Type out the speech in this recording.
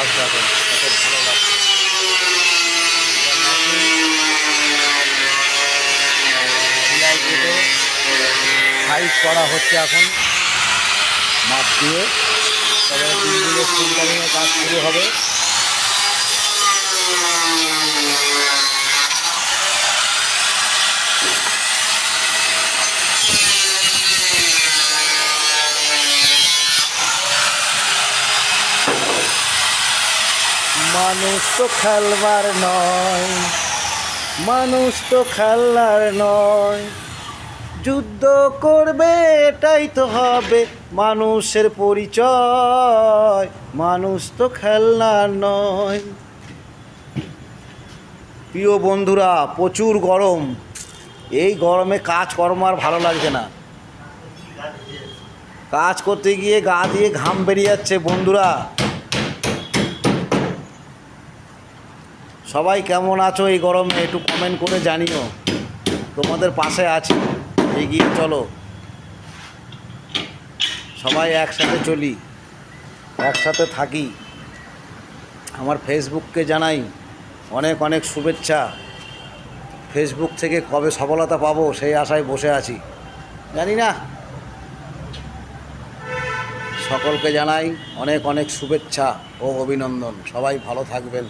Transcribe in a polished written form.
আওয়াজ দেখেন কত ভালো লাগছে। সেলাই কেটে সাইজ করা হচ্ছে এখন মাপ দিয়ে, তারপরে বিল্ডিংয়ের সেন্টারিংয়ের কাজ শুরু হবে। মানুষ তো খেলবার নয়, মানুষ তো খেলনার নয়, যুদ্ধ করবে এটাই তো হবে মানুষের পরিচয়, মানুষ তো খেলনার নয়। প্রিয় বন্ধুরা, প্রচুর গরম, এই গরমে কাজকর্ম আর ভালো লাগছে না। কাজ করতে গিয়ে গা দিয়ে ঘাম বেরিয়ে যাচ্ছে। বন্ধুরা সবাই কেমন আছো এই গরমে একটু কমেন্ট করে জানিও, তোমাদের পাশে আছি, এগিয়ে চলো, সবাই একসাথে চলি, একসাথে থাকি। আমার ফেসবুককে জানাই অনেক অনেক শুভেচ্ছা। ফেসবুক থেকে কবে সফলতা পাবো সেই আশায় বসে আছি, জানি না। সকলকে জানাই অনেক অনেক শুভেচ্ছা ও অভিনন্দন। সবাই ভালো থাকবেন।